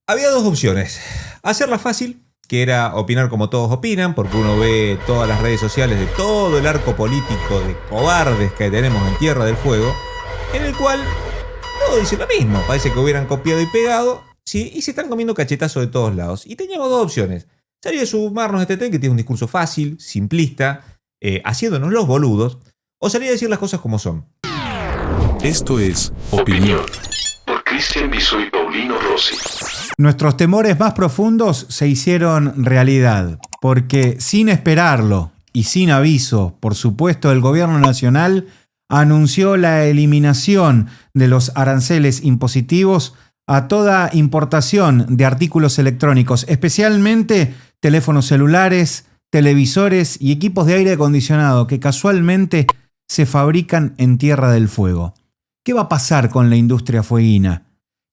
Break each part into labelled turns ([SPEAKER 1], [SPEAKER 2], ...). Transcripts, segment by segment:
[SPEAKER 1] Había dos opciones. Hacerla fácil, que era opinar como todos opinan, porque uno ve todas las redes sociales de todo el arco político de cobardes que tenemos en Tierra del Fuego, en el cual todo dice lo mismo. Parece que hubieran copiado y pegado, sí, y se están comiendo cachetazos de todos lados. Y teníamos dos opciones. Salir de sumarnos a este tren que tiene un discurso fácil, simplista, haciéndonos los boludos, o salir a decir las cosas como son.
[SPEAKER 2] Esto es Opinión por Cristian Biso y Paulino Rossi.
[SPEAKER 3] Nuestros temores más profundos se hicieron realidad, porque sin esperarlo y sin aviso, por supuesto, el gobierno nacional anunció la eliminación de los aranceles impositivos a toda importación de artículos electrónicos, especialmente teléfonos celulares, televisores y equipos de aire acondicionado que casualmente se fabrican en Tierra del Fuego. ¿Qué va a pasar con la industria fueguina?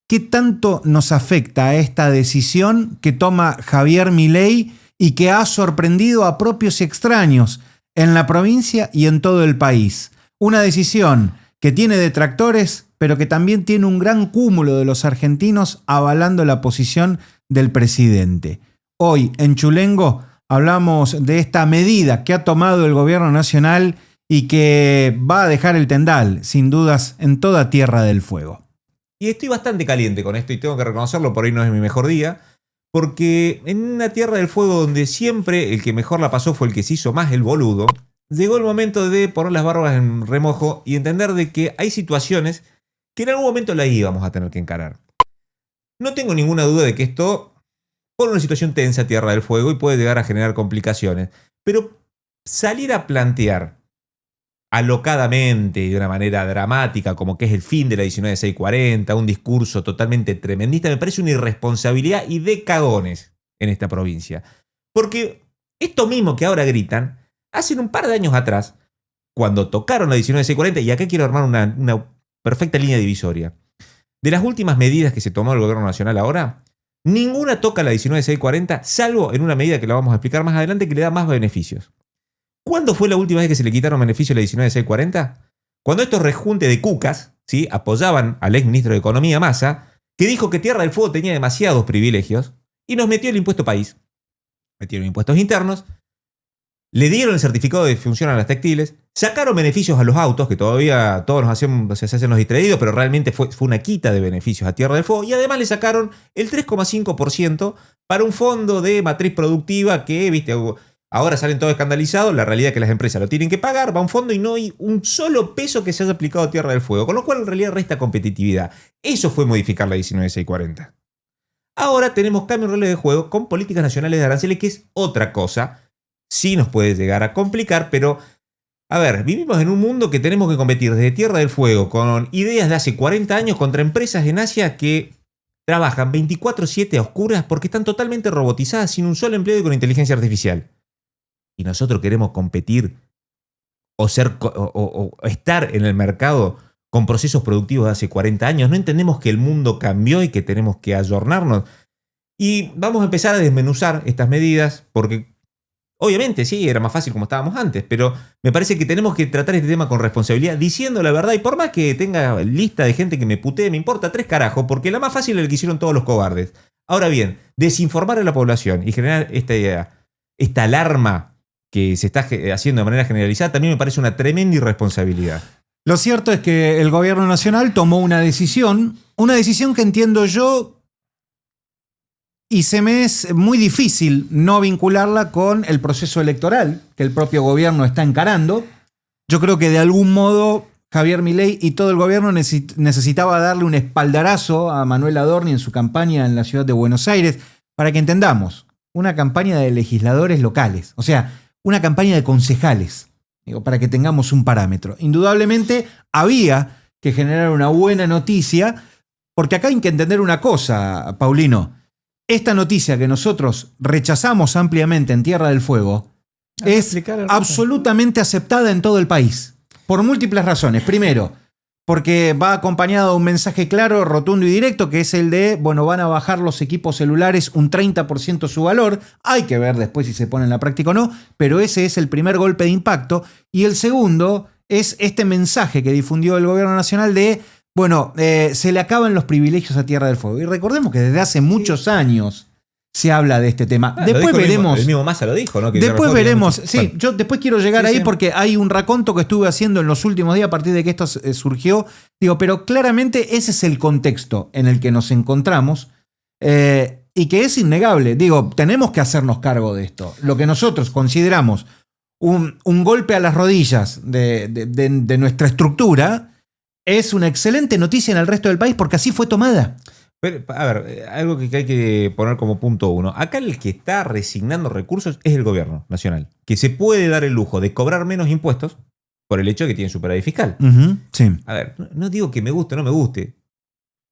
[SPEAKER 3] ¿Qué tanto nos afecta a esta decisión que toma Javier Milei y que ha sorprendido a propios y extraños en la provincia y en todo el país? Una decisión que tiene detractores, pero que también tiene un gran cúmulo de los argentinos avalando la posición del presidente. Hoy, en Chulengo, hablamos de esta medida que ha tomado el gobierno nacional y que va a dejar el tendal, sin dudas, en toda Tierra del Fuego.
[SPEAKER 1] Y estoy bastante caliente con esto y tengo que reconocerlo, por ahí no es mi mejor día, porque en una Tierra del Fuego donde siempre el que mejor la pasó fue el que se hizo más el boludo, llegó el momento de poner las barbas en remojo y entender de que hay situaciones que en algún momento la íbamos a tener que encarar. No tengo ninguna duda de que esto pone una situación tensa Tierra del Fuego y puede llegar a generar complicaciones, pero salir a plantear alocadamente, de una manera dramática, como que es el fin de la 19640, un discurso totalmente tremendista, me parece una irresponsabilidad y de cagones en esta provincia. Porque esto mismo que ahora gritan, hace un par de años atrás, cuando tocaron la 19640, y acá quiero armar una perfecta línea divisoria, de las últimas medidas que se tomó el gobierno nacional ahora, ninguna toca la 19640, salvo en una medida que la vamos a explicar más adelante, que le da más beneficios. ¿Cuándo fue la última vez que se le quitaron beneficios a la 19640? Cuando estos rejuntes de cucas, ¿sí?, apoyaban al ex ministro de Economía, Massa, que dijo que Tierra del Fuego tenía demasiados privilegios y nos metió el impuesto país. Metieron impuestos internos, le dieron el certificado de función a las textiles, sacaron beneficios a los autos, que todavía todos se hacen los distraídos, pero realmente fue una quita de beneficios a Tierra del Fuego, y además le sacaron el 3,5% para un fondo de matriz productiva que, viste, ahora salen todos escandalizados, la realidad es que las empresas lo tienen que pagar, va a un fondo y no hay un solo peso que se haya aplicado a Tierra del Fuego, con lo cual en realidad resta competitividad. Eso fue modificar la 19640. Ahora tenemos cambio de reglas de juego con políticas nacionales de aranceles, que es otra cosa. Sí nos puede llegar a complicar, pero a ver, vivimos en un mundo que tenemos que competir desde Tierra del Fuego con ideas de hace 40 años contra empresas en Asia que trabajan 24/7 a oscuras porque están totalmente robotizadas, sin un solo empleo y con inteligencia artificial. Y nosotros queremos competir o estar en el mercado con procesos productivos de hace 40 años. No entendemos que el mundo cambió y que tenemos que ayornarnos. Y vamos a empezar a desmenuzar estas medidas porque obviamente sí, era más fácil como estábamos antes, pero me parece que tenemos que tratar este tema con responsabilidad, diciendo la verdad, y por más que tenga lista de gente que me putee, me importa tres carajos, porque la más fácil es la que hicieron todos los cobardes. Ahora bien, desinformar a la población y generar esta alarma que se está haciendo de manera generalizada, también me parece una tremenda irresponsabilidad.
[SPEAKER 3] Lo cierto es que el gobierno nacional tomó una decisión que entiendo yo, y se me es muy difícil no vincularla con el proceso electoral que el propio gobierno está encarando. Yo creo que de algún modo Javier Milei y todo el gobierno necesitaba darle un espaldarazo a Manuel Adorni en su campaña en la ciudad de Buenos Aires, para que entendamos, una campaña de legisladores locales, o sea, una campaña de concejales, para que tengamos un parámetro. Indudablemente había que generar una buena noticia, porque acá hay que entender una cosa, Paulino. Esta noticia que nosotros rechazamos ampliamente en Tierra del Fuego es absolutamente aceptada en todo el país, por múltiples razones. Primero, porque va acompañado de un mensaje claro, rotundo y directo, que es el de, bueno, van a bajar los equipos celulares un 30% su valor. Hay que ver después si se pone en la práctica o no, pero ese es el primer golpe de impacto. Y el segundo es este mensaje que difundió el gobierno nacional de Bueno, se le acaban los privilegios a Tierra del Fuego. Y recordemos que desde hace muchos años se habla de este tema. Después veremos.
[SPEAKER 1] El mismo Massa lo dijo, ¿no? Que
[SPEAKER 3] después veremos.
[SPEAKER 1] Mucho,
[SPEAKER 3] sí,
[SPEAKER 1] bueno.
[SPEAKER 3] yo después quiero llegar ahí porque hay un raconto que estuve haciendo en los últimos días a partir de que esto surgió. Digo, pero claramente ese es el contexto en el que nos encontramos y que es innegable. Digo, tenemos que hacernos cargo de esto. Lo que nosotros consideramos un golpe a las rodillas de nuestra estructura es una excelente noticia en el resto del país porque así fue tomada.
[SPEAKER 1] Pero, a ver, algo que hay que poner como punto uno. Acá el que está resignando recursos es el gobierno nacional, que se puede dar el lujo de cobrar menos impuestos por el hecho de que tiene superávit fiscal.
[SPEAKER 3] Sí.
[SPEAKER 1] A ver, no digo que me guste o no me guste.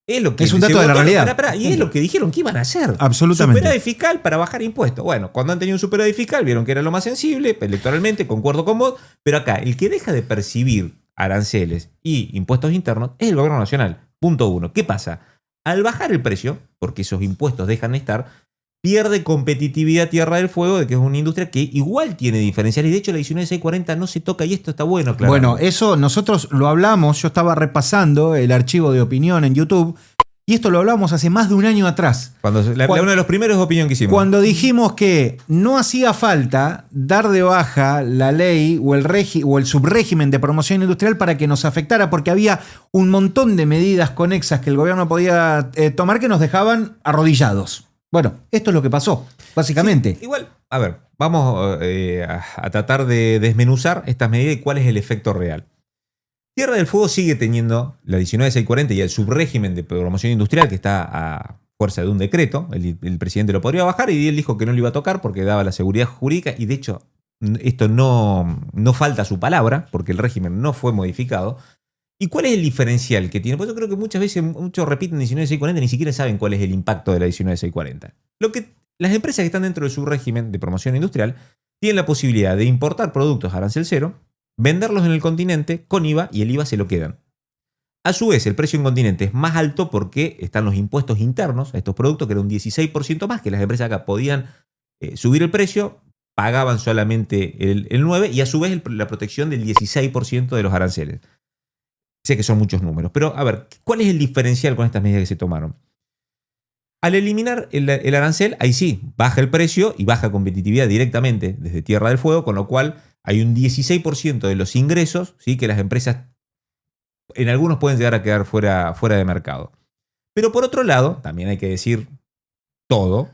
[SPEAKER 1] Es
[SPEAKER 3] un dato de la realidad.
[SPEAKER 1] Y es lo que dijeron que iban a hacer.
[SPEAKER 3] Absolutamente.
[SPEAKER 1] Superávit fiscal para bajar impuestos. Bueno, cuando han tenido un superávit fiscal vieron que era lo más sensible, electoralmente, concuerdo con vos, pero acá el que deja de percibir aranceles y impuestos internos es el gobierno nacional. Punto uno. ¿Qué pasa? Al bajar el precio, porque esos impuestos dejan de estar, pierde competitividad Tierra del Fuego, de que es una industria que igual tiene diferenciales. Y de hecho la 19640 no se toca y esto está bueno, claro.
[SPEAKER 3] Bueno, eso nosotros lo hablamos, yo estaba repasando el archivo de opinión en YouTube y esto lo hablamos hace más de un año atrás.
[SPEAKER 1] Uno de los primeros de opinión que hicimos.
[SPEAKER 3] Cuando dijimos que no hacía falta dar de baja la ley o el subrégimen de promoción industrial para que nos afectara, porque había un montón de medidas conexas que el gobierno podía tomar que nos dejaban arrodillados. Bueno, esto es lo que pasó, básicamente.
[SPEAKER 1] Sí, igual, a ver, vamos a tratar de desmenuzar estas medidas y cuál es el efecto real. Tierra del Fuego sigue teniendo la 19640 y el subrégimen de promoción industrial que está a fuerza de un decreto. El presidente lo podría bajar y él dijo que no lo iba a tocar porque daba la seguridad jurídica y de hecho esto no falta a su palabra porque el régimen no fue modificado. ¿Y cuál es el diferencial que tiene? Pues yo creo que muchas veces muchos repiten 19640 y ni siquiera saben cuál es el impacto de la 19640. Las empresas que están dentro de su régimen de promoción industrial tienen la posibilidad de importar productos a arancel cero, venderlos en el continente con IVA y el IVA se lo quedan. A su vez, el precio en continente es más alto porque están los impuestos internos a estos productos, que era un 16% más, que las empresas acá podían subir el precio, pagaban solamente el 9% y a su vez la protección del 16% de los aranceles. Sé que son muchos números, pero a ver, ¿cuál es el diferencial con estas medidas que se tomaron? Al eliminar el arancel, ahí sí, baja el precio y baja competitividad directamente desde Tierra del Fuego, con lo cual hay un 16% de los ingresos, ¿sí?, que las empresas en algunos pueden llegar a quedar fuera de mercado. Pero por otro lado, también hay que decir todo,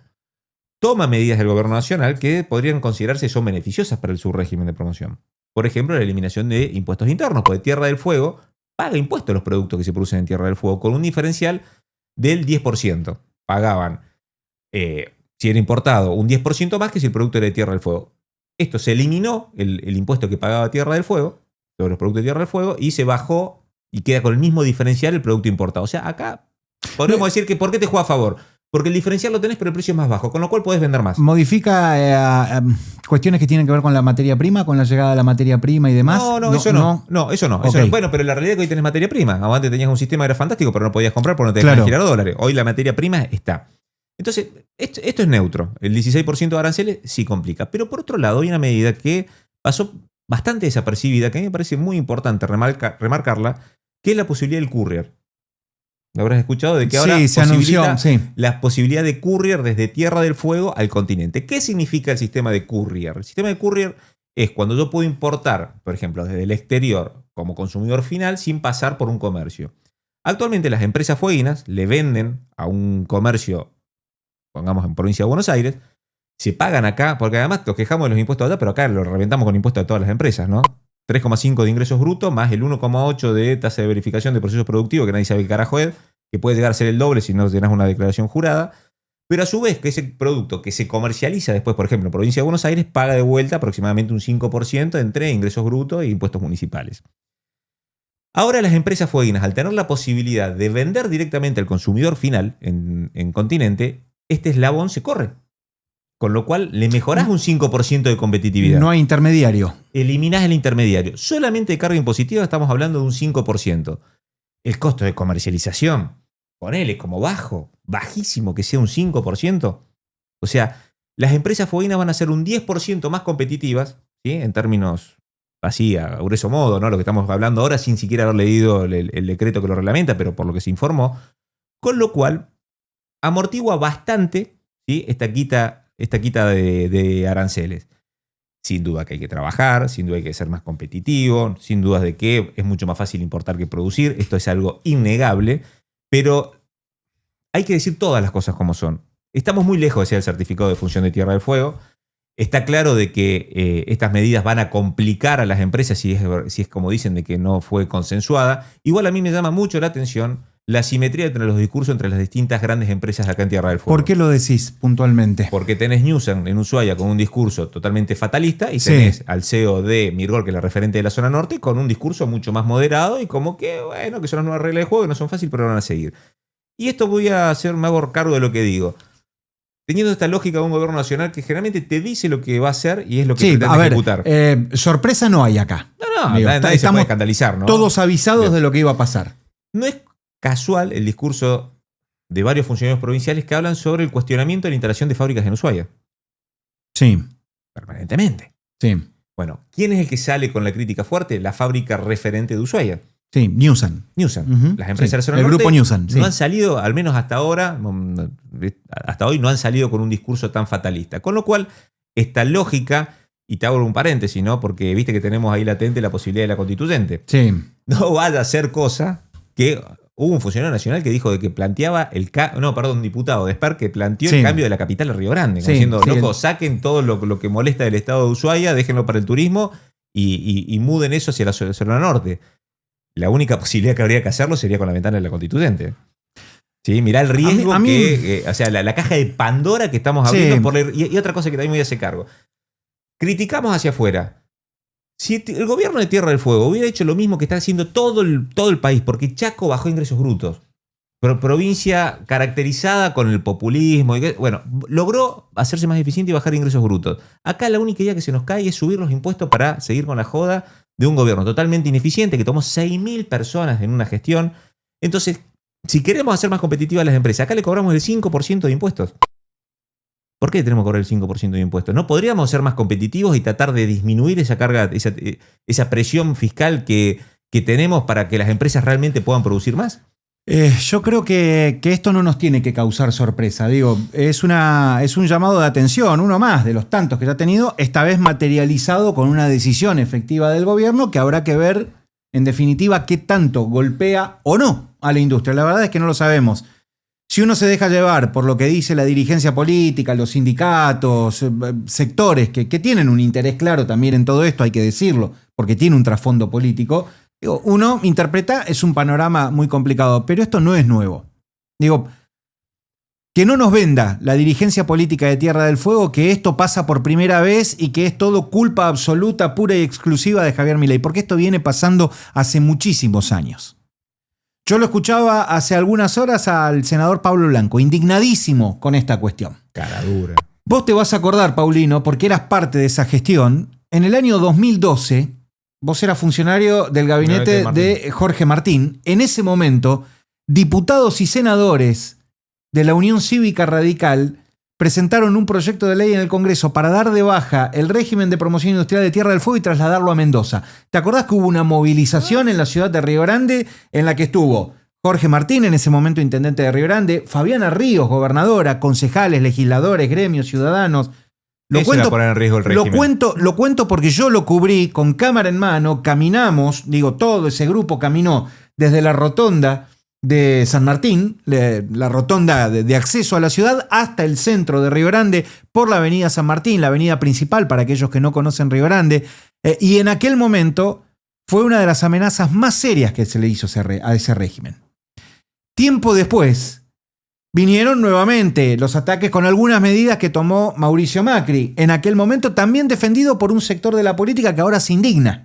[SPEAKER 1] toma medidas del gobierno nacional que podrían considerarse son beneficiosas para el subrégimen de promoción. Por ejemplo, la eliminación de impuestos internos, porque Tierra del Fuego paga impuestos a los productos que se producen en Tierra del Fuego con un diferencial del 10%. Pagaban, si era importado, un 10% más que si el producto era de Tierra del Fuego. Esto se eliminó, el impuesto que pagaba Tierra del Fuego, sobre los productos de Tierra del Fuego, y se bajó y queda con el mismo diferencial el producto importado. O sea, acá podemos decir que ¿por qué te juega a favor? Porque el diferencial lo tenés, pero el precio es más bajo, con lo cual podés vender más.
[SPEAKER 3] ¿Modifica cuestiones que tienen que ver con la materia prima, con la llegada de la materia prima y demás?
[SPEAKER 1] Eso no. Eso no. Bueno, pero la realidad es que hoy tenés materia prima. Antes tenías un sistema que era fantástico, pero no podías comprar porque no te dejaban girar dólares. Hoy la materia prima está. Entonces, esto es neutro. El 16% de aranceles sí complica. Pero por otro lado, hay una medida que pasó bastante desapercibida, que a mí me parece muy importante remarcarla, que es la posibilidad del courier. ¿Lo habrás escuchado? De que ahora
[SPEAKER 3] se anunció,
[SPEAKER 1] la posibilidad de courier desde Tierra del Fuego al continente. ¿Qué significa el sistema de courier? El sistema de courier es cuando yo puedo importar, por ejemplo, desde el exterior como consumidor final sin pasar por un comercio. Actualmente las empresas fueguinas le venden a un comercio, pongamos en provincia de Buenos Aires, se pagan acá, porque además nos quejamos de los impuestos allá, pero acá lo reventamos con impuestos a todas las empresas, ¿no? 3,5 de ingresos brutos más el 1,8 de tasa de verificación de procesos productivos, que nadie sabe qué carajo es, que puede llegar a ser el doble si no tenés una declaración jurada. Pero a su vez, que ese producto que se comercializa después, por ejemplo, en provincia de Buenos Aires, paga de vuelta aproximadamente un 5% entre ingresos brutos e impuestos municipales. Ahora las empresas fueguinas, al tener la posibilidad de vender directamente al consumidor final en continente, este eslabón se corre. Con lo cual le mejorás un 5% de competitividad.
[SPEAKER 3] No hay intermediario.
[SPEAKER 1] Eliminás el intermediario. Solamente de carga impositiva estamos hablando de un 5%. El costo de comercialización, ponele como bajísimo que sea un 5%. O sea, las empresas fueguinas van a ser un 10% más competitivas, ¿sí?, en términos así a grueso modo, ¿no? Lo que estamos hablando ahora sin siquiera haber leído el decreto que lo reglamenta, pero por lo que se informó. Con lo cual, amortigua bastante, ¿sí? esta quita de aranceles. Sin duda que hay que trabajar, sin duda hay que ser más competitivo, sin duda de que es mucho más fácil importar que producir. Esto es algo innegable, pero hay que decir todas las cosas como son. Estamos muy lejos de ser el certificado de función de Tierra del Fuego. Está claro de que estas medidas van a complicar a las empresas si es como dicen de que no fue consensuada. Igual a mí me llama mucho la atención la simetría entre los discursos entre las distintas grandes empresas acá en Tierra del Fuego.
[SPEAKER 3] ¿Por qué lo decís puntualmente?
[SPEAKER 1] Porque tenés Newsom en Ushuaia con un discurso totalmente fatalista y tenés al CEO de Mirgor, que es la referente de la zona norte, con un discurso mucho más moderado y como que, bueno, que son las nuevas reglas de juego, que no son fáciles, pero van a seguir. Y esto me hago cargo de lo que digo. Teniendo esta lógica de un gobierno nacional que generalmente te dice lo que va a hacer y es lo que pretende ejecutar.
[SPEAKER 3] Sorpresa no hay acá.
[SPEAKER 1] No, nadie se puede escandalizar, ¿no?
[SPEAKER 3] Todos avisados de lo que iba a pasar.
[SPEAKER 1] No es casual el discurso de varios funcionarios provinciales que hablan sobre el cuestionamiento de la instalación de fábricas en Ushuaia.
[SPEAKER 3] Sí.
[SPEAKER 1] Permanentemente.
[SPEAKER 3] Sí.
[SPEAKER 1] Bueno, ¿quién es el que sale con la crítica fuerte? La fábrica referente de Ushuaia.
[SPEAKER 3] Sí, Newsom.
[SPEAKER 1] Las empresas de la zona
[SPEAKER 3] el
[SPEAKER 1] norte
[SPEAKER 3] grupo Newsom.
[SPEAKER 1] No han salido, al menos hasta ahora, hasta hoy no han salido con un discurso tan fatalista. Con lo cual, esta lógica, y te hago un paréntesis, ¿no? Porque viste que tenemos ahí latente la posibilidad de la constituyente.
[SPEAKER 3] Sí.
[SPEAKER 1] No vaya a ser cosa que hubo un funcionario nacional que dijo de que planteaba un diputado de SPER que planteó el cambio de la capital a Río Grande, diciendo, loco, saquen todo lo que molesta del estado de Ushuaia, déjenlo para el turismo y muden eso hacia la zona norte. La única posibilidad que habría que hacerlo sería con la ventana de la constituyente. ¿Sí? Mirá el riesgo o sea, la caja de Pandora que estamos abriendo. Y otra cosa que también me voy a hacer cargo. Criticamos hacia afuera. Si el gobierno de Tierra del Fuego hubiera hecho lo mismo que está haciendo todo el país, porque Chaco bajó ingresos brutos, provincia caracterizada con el populismo, logró hacerse más eficiente y bajar ingresos brutos. Acá la única idea que se nos cae es subir los impuestos para seguir con la joda de un gobierno totalmente ineficiente que tomó 6.000 personas en una gestión. Entonces, si queremos hacer más competitivas las empresas, acá le cobramos el 5% de impuestos. ¿Por qué tenemos que cobrar el 5% de impuestos? ¿No podríamos ser más competitivos y tratar de disminuir esa carga, esa presión fiscal que tenemos para que las empresas realmente puedan producir más?
[SPEAKER 3] Yo creo que esto no nos tiene que causar sorpresa. Digo, es un llamado de atención, uno más de los tantos que ya ha tenido, esta vez materializado con una decisión efectiva del gobierno que habrá que ver, en definitiva, qué tanto golpea o no a la industria. La verdad es que no lo sabemos. Si uno se deja llevar por lo que dice la dirigencia política, los sindicatos, sectores que tienen un interés claro también en todo esto, hay que decirlo, porque tiene un trasfondo político, uno interpreta, es un panorama muy complicado, pero esto no es nuevo. Digo, que no nos venda la dirigencia política de Tierra del Fuego que esto pasa por primera vez y que es todo culpa absoluta, pura y exclusiva de Javier Milei, porque esto viene pasando hace muchísimos años. Yo lo escuchaba hace algunas horas al senador Pablo Blanco, indignadísimo con esta cuestión.
[SPEAKER 1] Cara dura.
[SPEAKER 3] Vos te vas a acordar, Paulino, porque eras parte de esa gestión. En el año 2012, vos eras funcionario del gabinete de Jorge Martín. En ese momento, diputados y senadores de la Unión Cívica Radical presentaron un proyecto de ley en el Congreso para dar de baja el régimen de promoción industrial de Tierra del Fuego y trasladarlo a Mendoza. ¿Te acordás que hubo una movilización en la ciudad de Río Grande en la que estuvo Jorge Martín, en ese momento intendente de Río Grande, Fabiana Ríos, gobernadora, concejales, legisladores, gremios, ciudadanos? Lo cuento porque yo lo cubrí con cámara en mano, caminamos, todo ese grupo caminó desde la rotonda de San Martín, la rotonda de acceso a la ciudad, hasta el centro de Río Grande, por la avenida San Martín, la avenida principal para aquellos que no conocen Río Grande, y en aquel momento fue una de las amenazas más serias que se le hizo a ese régimen. Tiempo después, vinieron nuevamente los ataques con algunas medidas que tomó Mauricio Macri, en aquel momento también defendido por un sector de la política que ahora se indigna.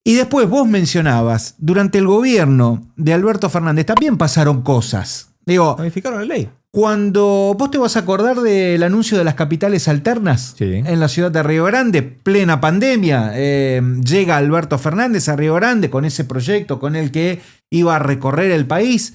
[SPEAKER 3] Y después vos mencionabas, durante el gobierno de Alberto Fernández también pasaron cosas.
[SPEAKER 1] Modificaron la ley.
[SPEAKER 3] Cuando vos te vas a acordar del anuncio de las capitales alternas en la ciudad de Río Grande, plena pandemia, llega Alberto Fernández a Río Grande con ese proyecto con el que iba a recorrer el país.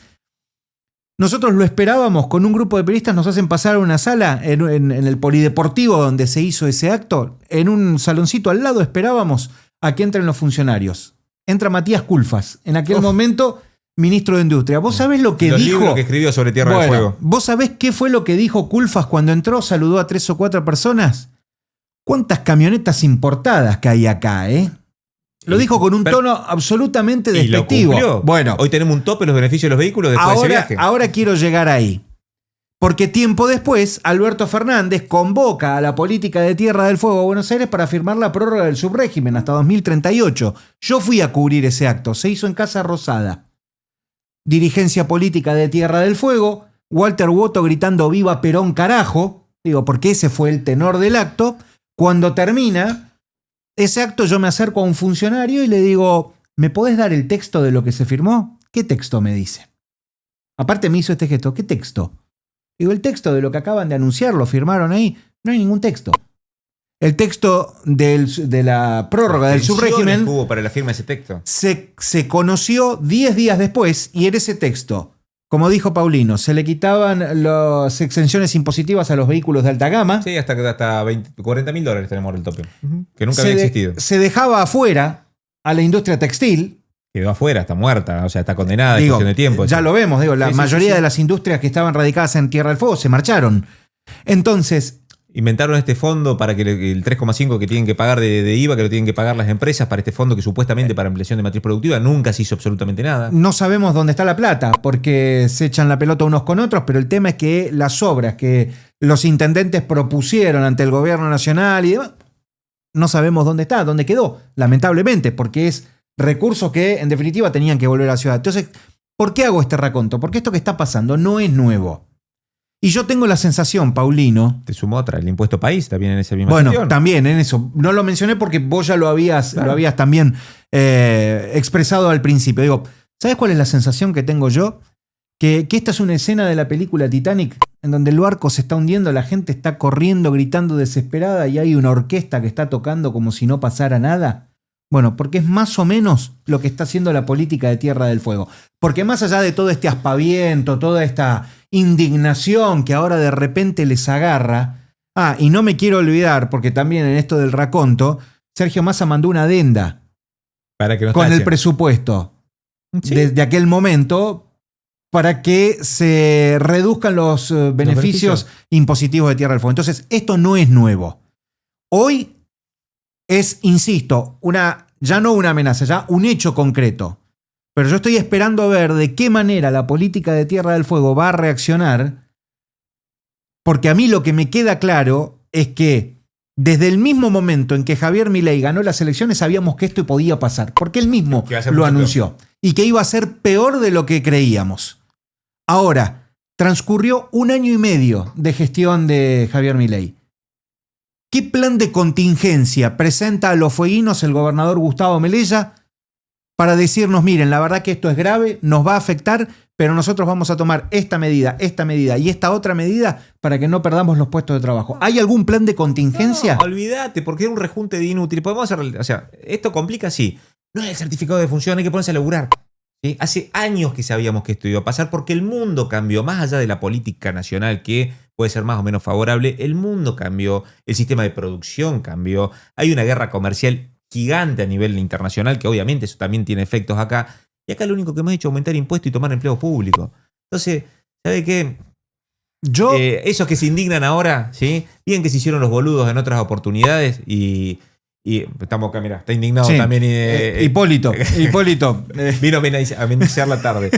[SPEAKER 3] Nosotros lo esperábamos, con un grupo de periodistas nos hacen pasar a una sala en el polideportivo donde se hizo ese acto. En un saloncito al lado esperábamos a que entren los funcionarios. Entra Matías Culfas, en aquel momento ministro de Industria. ¿Vos sabés lo que
[SPEAKER 1] Los
[SPEAKER 3] dijo?
[SPEAKER 1] libros que escribió sobre Tierra del Fuego.
[SPEAKER 3] ¿Vos sabés qué fue lo que dijo Culfas cuando entró, saludó a 3 o 4 personas? ¿Cuántas camionetas importadas que hay acá, eh? Lo dijo con un tono absolutamente despectivo.
[SPEAKER 1] ¿Y lo cumplió?
[SPEAKER 3] Bueno,
[SPEAKER 1] hoy tenemos un tope en los beneficios de los vehículos después de ese viaje.
[SPEAKER 3] Ahora quiero llegar ahí. Porque tiempo después, Alberto Fernández convoca a la política de Tierra del Fuego a Buenos Aires para firmar la prórroga del subrégimen hasta 2038. Yo fui a cubrir ese acto. Se hizo en Casa Rosada. Dirigencia política de Tierra del Fuego. Walter Woto gritando "Viva Perón, carajo". Digo, porque ese fue el tenor del acto. Cuando termina ese acto, yo me acerco a un funcionario y le digo, ¿me podés dar el texto de lo que se firmó? ¿Qué texto? Me dice. Aparte me hizo este gesto. ¿Qué texto? Digo, el texto de lo que acaban de anunciar, lo firmaron ahí. No hay ningún texto. El texto de la prórroga del subrégimen
[SPEAKER 1] hubo para la firma de ese texto.
[SPEAKER 3] Se conoció 10 días después y en ese texto, como dijo Paulino, se le quitaban las exenciones impositivas a los vehículos de alta gama.
[SPEAKER 1] Sí, hasta $40.000 tenemos el tope. Que nunca había existido.
[SPEAKER 3] Se dejaba afuera a la industria textil.
[SPEAKER 1] Quedó afuera, está muerta, o sea, está condenada en cuestión de tiempo.
[SPEAKER 3] Ya lo vemos, la mayoría
[SPEAKER 1] sí.
[SPEAKER 3] de las industrias que estaban radicadas en Tierra del Fuego se marcharon. Entonces,
[SPEAKER 1] inventaron este fondo para que el 3,5 que tienen que pagar de IVA, que lo tienen que pagar las empresas, para este fondo que supuestamente para ampliación de matriz productiva, nunca se hizo absolutamente nada.
[SPEAKER 3] No sabemos dónde está la plata, porque se echan la pelota unos con otros, pero el tema es que las obras que los intendentes propusieron ante el gobierno nacional y demás, no sabemos dónde está, dónde quedó, lamentablemente, porque es recursos que en definitiva tenían que volver a la ciudad. Entonces, ¿por qué hago este raconto? Porque esto que está pasando no es nuevo. Y yo tengo la sensación, Paulino...
[SPEAKER 1] Te sumó otra, el impuesto país también en esa misma
[SPEAKER 3] Bueno,
[SPEAKER 1] gestión.
[SPEAKER 3] también en eso. No lo mencioné porque vos ya lo habías también expresado al principio. Digo, ¿sabes cuál es la sensación que tengo yo? Que esta es una escena de la película Titanic en donde el barco se está hundiendo, la gente está corriendo, gritando desesperada y hay una orquesta que está tocando como si no pasara nada. Bueno, porque es más o menos lo que está haciendo la política de Tierra del Fuego. Porque más allá de todo este aspaviento, toda esta indignación que ahora de repente les agarra... y no me quiero olvidar, porque también en esto del raconto, Sergio Massa mandó una adenda
[SPEAKER 1] para que
[SPEAKER 3] con el presupuesto desde aquel momento para que se reduzcan los beneficios impositivos de Tierra del Fuego. Entonces, esto no es nuevo. Hoy es, insisto, ya no una amenaza, ya un hecho concreto. Pero yo estoy esperando a ver de qué manera la política de Tierra del Fuego va a reaccionar, porque a mí lo que me queda claro es que desde el mismo momento en que Javier Milei ganó las elecciones sabíamos que esto podía pasar, porque él mismo lo anunció, y que iba a ser peor de lo que creíamos. Ahora, transcurrió 1 año y medio de gestión de Javier Milei. ¿Qué plan de contingencia presenta a los fueguinos el gobernador Gustavo Melella para decirnos, miren, la verdad que esto es grave, nos va a afectar, pero nosotros vamos a tomar esta medida y esta otra medida para que no perdamos los puestos de trabajo? ¿Hay algún plan de contingencia?
[SPEAKER 1] No, olvídate, porque es un rejunte de inútil. Podemos hacer, o sea, esto complica, sí. No es el certificado de función, hay que ponerse a laburar. ¿Sí? Hace años que sabíamos que esto iba a pasar porque el mundo cambió, más allá de la política nacional que puede ser más o menos favorable, el mundo cambió, el sistema de producción cambió, hay una guerra comercial gigante a nivel internacional que obviamente eso también tiene efectos acá, y acá lo único que hemos hecho es aumentar impuestos y tomar empleo público. Entonces, ¿sabe qué? Esos que se indignan ahora, ¿sí? Bien que se hicieron los boludos en otras oportunidades y estamos acá, mirá, está indignado también.
[SPEAKER 3] Hipólito.
[SPEAKER 1] Vino a amenizar la tarde.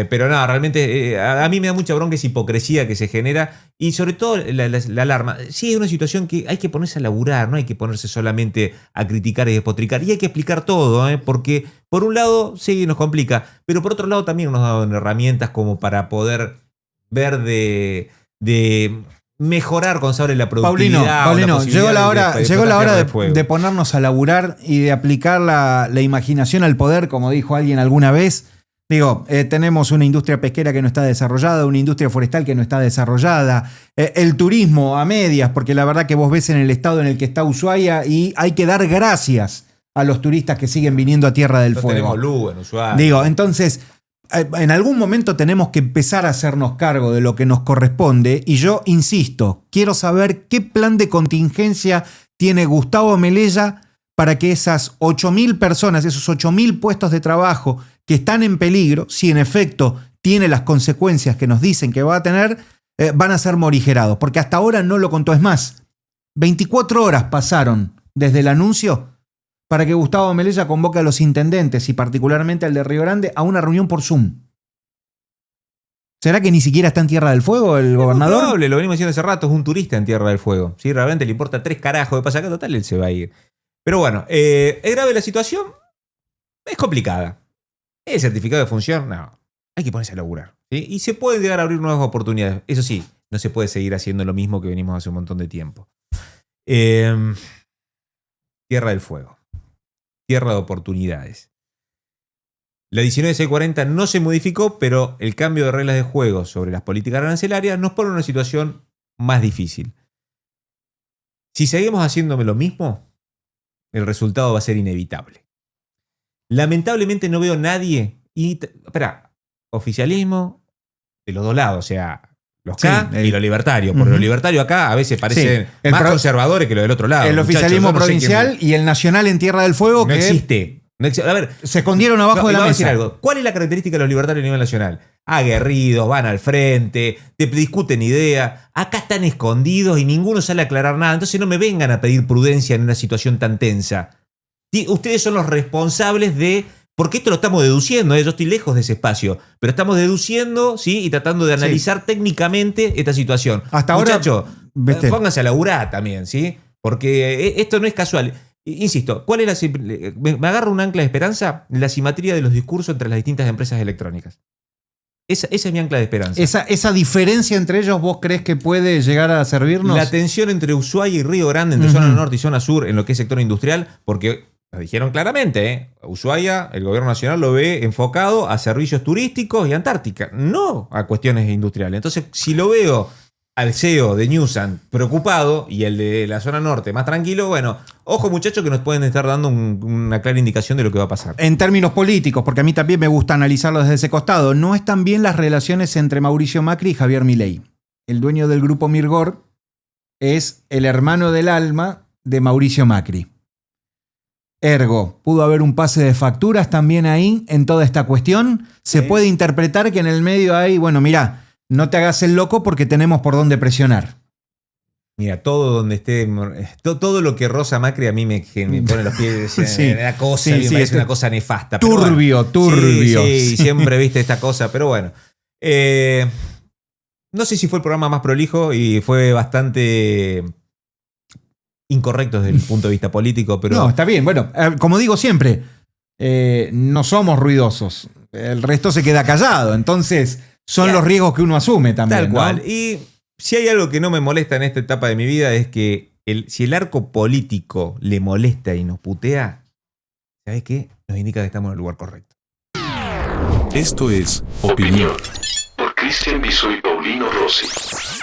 [SPEAKER 1] Pero no, realmente a mí me da mucha bronca esa hipocresía que se genera y sobre todo la alarma. Sí, es una situación que hay que ponerse a laburar, no hay que ponerse solamente a criticar y despotricar. Y hay que explicar todo, porque por un lado sí nos complica, pero por otro lado también nos dan herramientas como para poder ver de mejorar con sobre la productividad.
[SPEAKER 3] Paulino, llegó la hora de ponernos a laburar y de aplicar la imaginación al poder, como dijo alguien alguna vez. Digo, tenemos una industria pesquera que no está desarrollada, una industria forestal que no está desarrollada, el turismo a medias, porque la verdad que vos ves en el estado en el que está Ushuaia y hay que dar gracias a los turistas que siguen viniendo a Tierra del Fuego.
[SPEAKER 1] Tenemos luz en Ushuaia.
[SPEAKER 3] Digo, entonces, en algún momento tenemos que empezar a hacernos cargo de lo que nos corresponde y yo insisto, quiero saber qué plan de contingencia tiene Gustavo Melella para que esas 8.000 personas, esos 8.000 puestos de trabajo que están en peligro, si en efecto tiene las consecuencias que nos dicen que va a tener, van a ser morigerados, porque hasta ahora no lo contó. Es más, 24 horas pasaron desde el anuncio para que Gustavo Melella convoque a los intendentes y particularmente al de Río Grande a una reunión por Zoom. ¿Será que ni siquiera está en Tierra del Fuego el gobernador?
[SPEAKER 1] Es probable, lo venimos diciendo hace rato, es un turista en Tierra del Fuego. ¿Sí? Realmente le importa 3 carajos de pasa acá, total, él se va a ir. Pero bueno, ¿es grave la situación? Es complicada. ¿Es certificado de función? No. Hay que ponerse a laburar. ¿Sí? Y se pueden llegar a abrir nuevas oportunidades. Eso sí, no se puede seguir haciendo lo mismo que venimos hace un montón de tiempo. Tierra del Fuego. Tierra de oportunidades. La 19640 no se modificó, pero el cambio de reglas de juego sobre las políticas arancelarias nos pone en una situación más difícil. Si seguimos haciéndome lo mismo, el resultado va a ser inevitable. Lamentablemente no veo nadie. Oficialismo de los dos lados, o sea, los K y los libertarios. Porque los libertarios acá a veces parecen más conservadores que los del otro lado.
[SPEAKER 3] El oficialismo provincial y el nacional en Tierra del Fuego
[SPEAKER 1] no existe. A ver,
[SPEAKER 3] se escondieron abajo de la mesa.
[SPEAKER 1] Decir algo. ¿Cuál es la característica de los libertarios a nivel nacional? Aguerridos, van al frente, te discuten ideas. Acá están escondidos y ninguno sale a aclarar nada. Entonces no me vengan a pedir prudencia en una situación tan tensa. Ustedes son los responsables de... Porque esto lo estamos deduciendo, yo estoy lejos de ese espacio, pero estamos deduciendo, ¿sí? Y tratando de analizar técnicamente esta situación.
[SPEAKER 3] Hasta
[SPEAKER 1] Muchachos,
[SPEAKER 3] ahora,
[SPEAKER 1] pónganse a laburar también, ¿sí? Porque esto no es casual. Insisto, ¿cuál es me agarro un ancla de esperanza? La simetría de los discursos entre las distintas empresas electrónicas. Esa es mi ancla de esperanza.
[SPEAKER 3] Esa diferencia entre ellos, ¿vos crees que puede llegar a servirnos?
[SPEAKER 1] La tensión entre Ushuaia y Río Grande, entre zona norte y zona sur, en lo que es sector industrial, porque... Lo dijeron claramente, Ushuaia, el gobierno nacional lo ve enfocado a servicios turísticos y Antártica, no a cuestiones industriales. Entonces, si lo veo al CEO de Newsan preocupado y el de la zona norte más tranquilo, bueno, ojo muchachos que nos pueden estar dando una clara indicación de lo que va a pasar.
[SPEAKER 3] En términos políticos, porque a mí también me gusta analizarlo desde ese costado, no están bien las relaciones entre Mauricio Macri y Javier Milei. El dueño del grupo Mirgor es el hermano del alma de Mauricio Macri. Ergo, ¿pudo haber un pase de facturas también ahí en toda esta cuestión? Se puede interpretar que en el medio hay, bueno, mirá, no te hagas el loco porque tenemos por dónde presionar.
[SPEAKER 1] Mira, todo donde esté, todo lo que roza Macri a mí me pone los pies, me parece una cosa nefasta.
[SPEAKER 3] Turbio.
[SPEAKER 1] Sí, siempre viste esta cosa, pero bueno. No sé si fue el programa más prolijo y fue bastante... incorrecto desde el punto de vista político, pero...
[SPEAKER 3] No, está bien. Bueno, como digo siempre, no somos ruidosos. El resto se queda callado. Entonces, son los riesgos que uno asume también.
[SPEAKER 1] Tal cual. Y si hay algo que no me molesta en esta etapa de mi vida es que si el arco político le molesta y nos putea, ¿sabes qué? Nos indica que estamos en el lugar correcto.
[SPEAKER 2] Esto es Opinión. Por Cristian Bisó y Paulino Rossi.